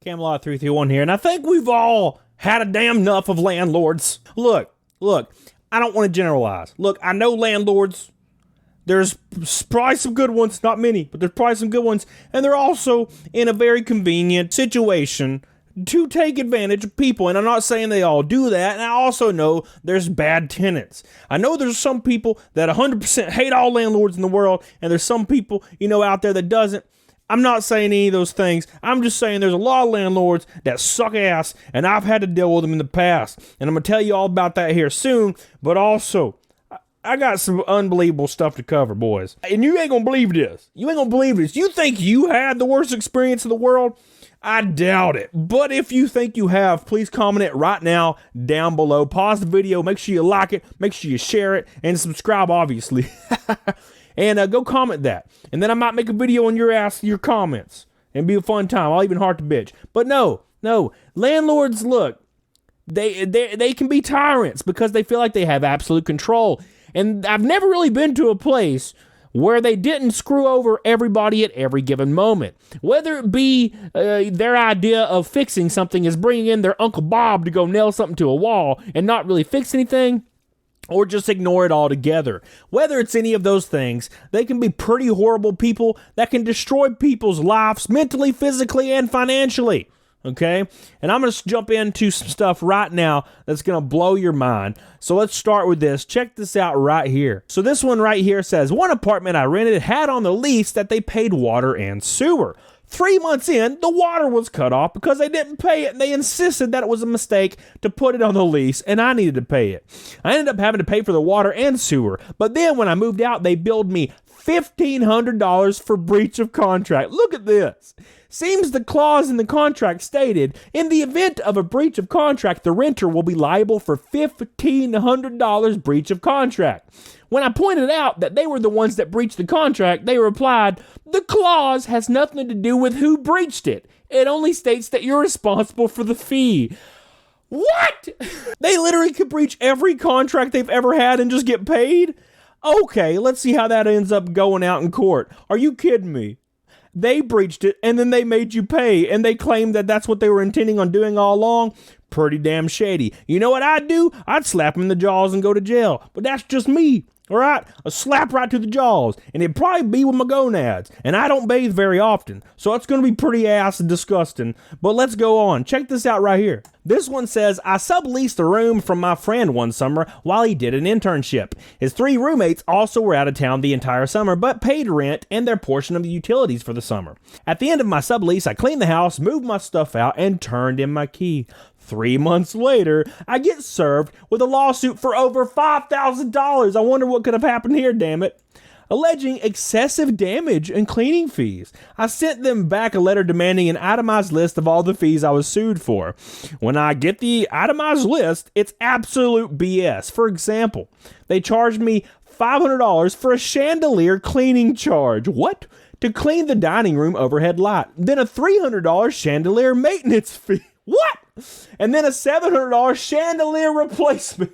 Camelot 331 here, and I think we've all had a damn enough of landlords. Look, I don't want to generalize. Look, I know landlords. There's probably some good ones, not many, but there's probably some good ones, and they're also in a very convenient situation to take advantage of people, and I'm not saying they all do that, and I also know there's bad tenants. I know there's some people that 100% hate all landlords in the world, and there's some people, out there that doesn't. I'm not saying any of those things. I'm just saying there's a lot of landlords that suck ass, and I've had to deal with them in the past, and I'm going to tell you all about that here soon, but also, I got some unbelievable stuff to cover, boys. And you ain't going to believe this. You think you had the worst experience in the world? I doubt it. But if you think you have, please comment it right now down below. Pause the video. Make sure you like it. Make sure you share it. And subscribe, obviously. And go comment that. And then I might make a video on your comments. And be a fun time. I'll even heart the bitch. But no. Landlords, look. They can be tyrants because they feel like they have absolute control. And I've never really been to a place where they didn't screw over everybody at every given moment. Whether it be their idea of fixing something is bringing in their Uncle Bob to go nail something to a wall and not really fix anything, or just ignore it altogether. Whether it's any of those things, they can be pretty horrible people that can destroy people's lives mentally, physically, and financially. Okay? And I'm going to jump into some stuff right now that's going to blow your mind. So let's start with this. Check this out right here. So this one right here says, one apartment I rented had on the lease that they paid water and sewer. 3 months in, the water was cut off because they didn't pay it, and they insisted that it was a mistake to put it on the lease, and I needed to pay it. I ended up having to pay for the water and sewer, but then when I moved out, they billed me $1,500 for breach of contract. Look at this. Seems the clause in the contract stated, in the event of a breach of contract, the renter will be liable for $1,500 breach of contract. When I pointed out that they were the ones that breached the contract, they replied, the clause has nothing to do with who breached it. It only states that you're responsible for the fee. What? They literally could breach every contract they've ever had and just get paid? Okay, let's see how that ends up going out in court. Are you kidding me? They breached it, and then they made you pay, and they claimed that that's what they were intending on doing all along. Pretty damn shady. You know what I'd do? I'd slap them in the jaws and go to jail. But that's just me, all right? A slap right to the jaws, and it'd probably be with my gonads. And I don't bathe very often, so it's going to be pretty ass and disgusting. But let's go on. Check this out right here. This one says, I subleased a room from my friend one summer while he did an internship. His 3 roommates also were out of town the entire summer, but paid rent and their portion of the utilities for the summer. At the end of my sublease, I cleaned the house, moved my stuff out, and turned in my key. 3 months later, I get served with a lawsuit for over $5,000. I wonder what could have happened here, damn it. Alleging excessive damage and cleaning fees. I sent them back a letter demanding an itemized list of all the fees I was sued for. When I get the itemized list, it's absolute BS. For example, they charged me $500 for a chandelier cleaning charge. What? To clean the dining room overhead light. Then a $300 chandelier maintenance fee. What? And then a $700 chandelier replacement.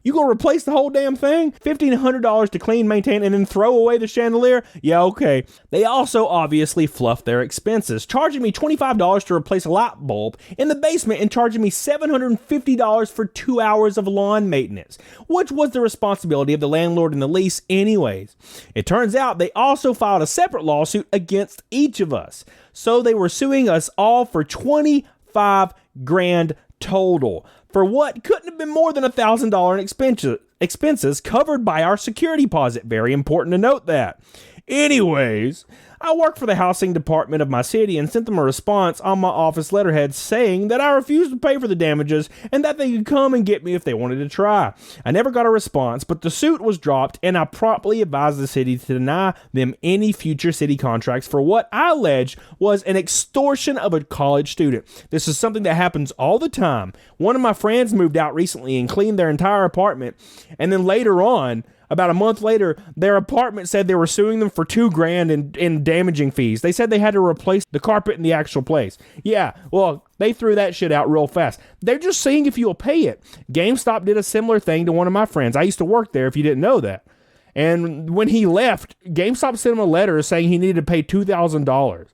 You gonna replace the whole damn thing? $1,500 to clean, maintain, and then throw away the chandelier? Yeah, okay. They also obviously fluffed their expenses, charging me $25 to replace a light bulb in the basement and charging me $750 for 2 hours of lawn maintenance, which was the responsibility of the landlord in the lease anyways. It turns out they also filed a separate lawsuit against each of us. So they were suing us all for $25 grand total, for what couldn't have been more than $1,000 in expenses covered by our security deposit. Very important to note that. Anyways, I work for the housing department of my city and sent them a response on my office letterhead saying that I refused to pay for the damages and that they could come and get me if they wanted to try. I never got a response, but the suit was dropped and I promptly advised the city to deny them any future city contracts for what I alleged was an extortion of a college student. This is something that happens all the time. One of my friends moved out recently and cleaned their entire apartment, and then later on, about a month later, their apartment said they were suing them for $2 grand in damaging fees. They said they had to replace the carpet in the actual place. Yeah, well, they threw that shit out real fast. They're just seeing if you'll pay it. GameStop did a similar thing to one of my friends. I used to work there, if you didn't know that. And when he left, GameStop sent him a letter saying he needed to pay $2,000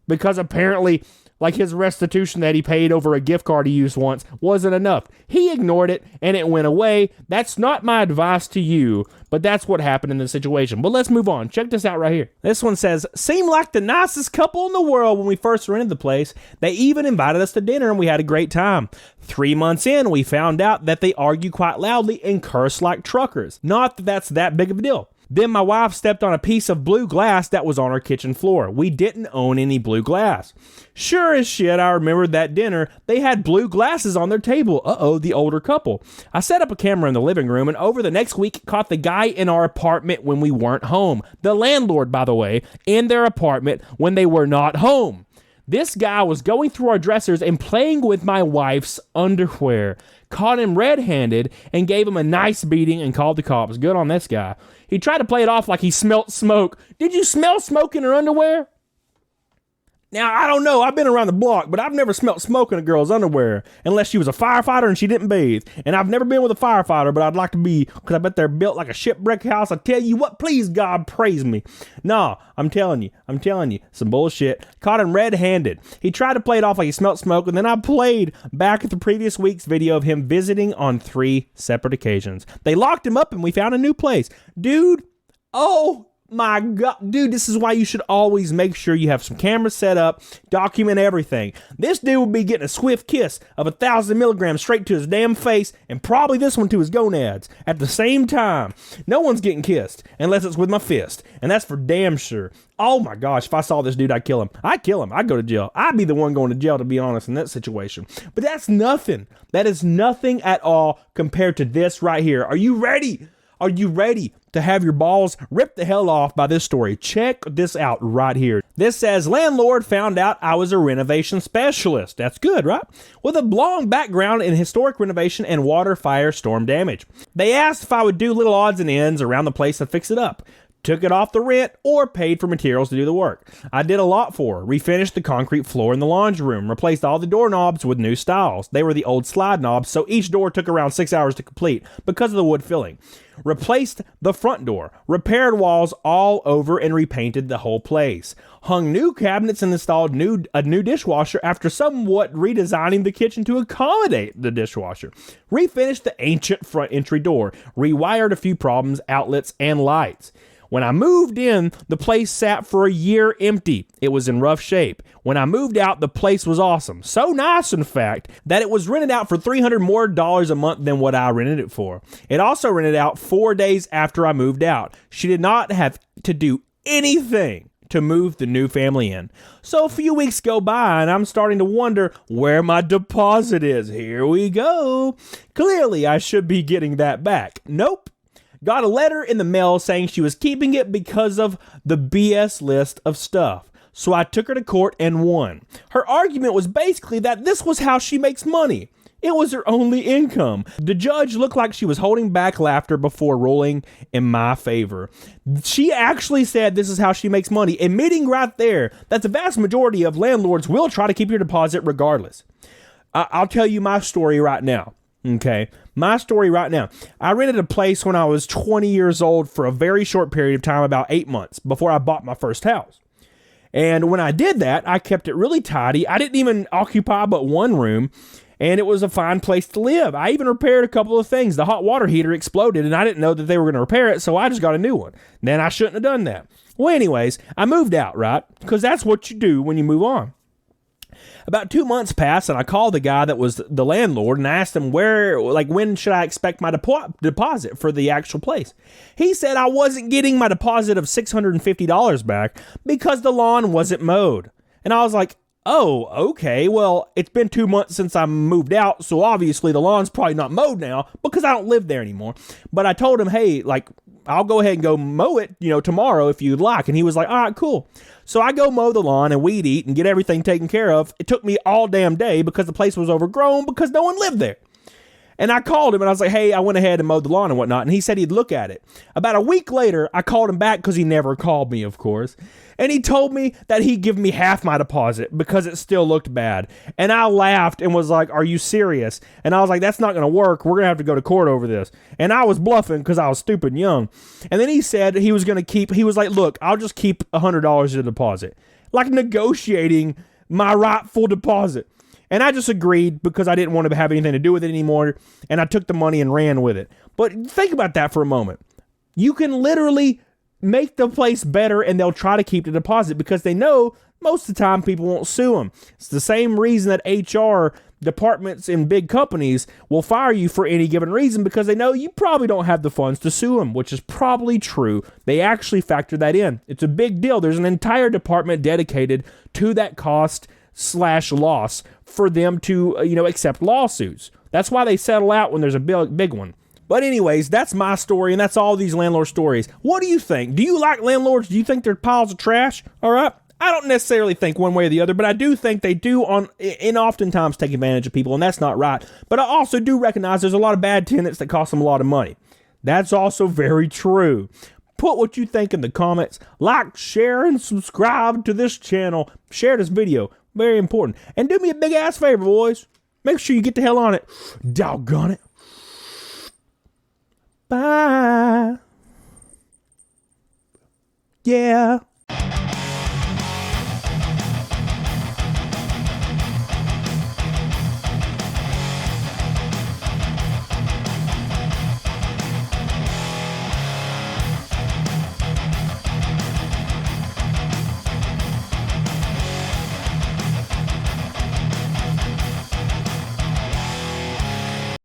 because apparently like his restitution that he paid over a gift card he used once wasn't enough. He ignored it and it went away. That's not my advice to you, but that's what happened in this situation. But let's move on. Check this out right here. This one says, seemed like the nicest couple in the world when we first rented the place. They even invited us to dinner and we had a great time. 3 months in, we found out that they argue quite loudly and curse like truckers. Not that that's that big of a deal. Then my wife stepped on a piece of blue glass that was on our kitchen floor. We didn't own any blue glass. Sure as shit, I remembered that dinner, they had blue glasses on their table. Uh-oh, the older couple. I set up a camera in the living room, and over the next week, caught the guy in our apartment when we weren't home. The landlord, by the way, in their apartment when they were not home. This guy was going through our dressers and playing with my wife's underwear. Caught him red-handed and gave him a nice beating and called the cops. Good on this guy. He tried to play it off like he smelt smoke. Did you smell smoke in her underwear? Now, I don't know. I've been around the block, but I've never smelt smoke in a girl's underwear unless she was a firefighter and she didn't bathe. And I've never been with a firefighter, but I'd like to be, because I bet they're built like a shipwreck house. I tell you what, please, God, praise me. No, I'm telling you, some bullshit. Caught him red-handed. He tried to play it off like he smelt smoke, and then I played back at the previous week's video of him visiting on 3 separate occasions. They locked him up, and we found a new place. Dude, oh my God, dude, this is why you should always make sure you have some cameras set up, document everything. This dude would be getting a swift kiss of 1,000 milligrams straight to his damn face, and probably this one to his gonads at the same time. No one's getting kissed unless it's with my fist, and that's for damn sure. Oh my gosh, if I saw this dude, I'd kill him. I'd go to jail. I'd be the one going to jail, to be honest, in that situation. But that's nothing. That is nothing at all compared to this right here. Are you ready? Are you ready to have your balls ripped the hell off by this story? Check this out right here. This says, landlord found out I was a renovation specialist. That's good, right? With a long background in historic renovation and water, fire, storm damage. They asked if I would do little odds and ends around the place to fix it up. Took it off the rent or paid for materials to do the work. I did a lot for her. Refinished the concrete floor in the laundry room. Replaced all the doorknobs with new styles. They were the old slide knobs, so each door took around 6 hours to complete because of the wood filling. Replaced the front door. Repaired walls all over and repainted the whole place. Hung new cabinets and installed a new dishwasher after somewhat redesigning the kitchen to accommodate the dishwasher. Refinished the ancient front entry door. Rewired a few problems, outlets, and lights. When I moved in, the place sat for a year empty. It was in rough shape. When I moved out, the place was awesome. So nice, in fact, that it was rented out for $300 more a month than what I rented it for. It also rented out 4 days after I moved out. She did not have to do anything to move the new family in. So a few weeks go by and I'm starting to wonder where my deposit is. Here we go. Clearly, I should be getting that back. Nope. Got a letter in the mail saying she was keeping it because of the BS list of stuff. So I took her to court and won. Her argument was basically that this was how she makes money. It was her only income. The judge looked like she was holding back laughter before ruling in my favor. She actually said this is how she makes money, admitting right there that the vast majority of landlords will try to keep your deposit regardless. I'll tell you my story right now. Okay, my story right now. I rented a place when I was 20 years old for a very short period of time, about 8 months, before I bought my first house. And when I did that, I kept it really tidy. I didn't even occupy but one room, and it was a fine place to live. I even repaired a couple of things. The hot water heater exploded, and I didn't know that they were going to repair it, so I just got a new one. Then I shouldn't have done that. Well, anyways, I moved out, right? Because that's what you do when you move on. About 2 months passed, and I called the guy that was the landlord and asked him when should I expect my deposit for the actual place. He said I wasn't getting my deposit of $650 back because the lawn wasn't mowed. And I was like, oh, okay, well, it's been 2 months since I moved out, so obviously the lawn's probably not mowed now because I don't live there anymore. But I told him, hey, I'll go ahead and go mow it, tomorrow if you'd like. And he was like, all right, cool. So I go mow the lawn and weed eat and get everything taken care of. It took me all damn day because the place was overgrown because no one lived there. And I called him and I was like, hey, I went ahead and mowed the lawn and whatnot. And he said he'd look at it. About a week later, I called him back because he never called me, of course. And he told me that he'd give me half my deposit because it still looked bad. And I laughed and was like, are you serious? And I was like, that's not going to work. We're going to have to go to court over this. And I was bluffing because I was stupid and young. And then he said he was like, look, I'll just keep $100 as a deposit. Like negotiating my rightful deposit. And I just agreed because I didn't want to have anything to do with it anymore, and I took the money and ran with it. But think about that for a moment. You can literally make the place better, and they'll try to keep the deposit because they know most of the time people won't sue them. It's the same reason that HR departments in big companies will fire you for any given reason, because they know you probably don't have the funds to sue them, which is probably true. They actually factor that in. It's a big deal. There's an entire department dedicated to that cost/loss for them to, accept lawsuits. That's why they settle out when there's a big one. But anyways, that's my story, and that's all these landlord stories. What do you think? Do you like landlords? Do you think they're piles of trash? All right. I don't necessarily think one way or the other, but I do think they do oftentimes take advantage of people, and that's not right. But I also do recognize there's a lot of bad tenants that cost them a lot of money. That's also very true. Put what you think in the comments. Like, share, and subscribe to this channel. Share this video. Very important. And do me a big ass favor, boys. Make sure you get the hell on it. Doggone it. Bye. Yeah.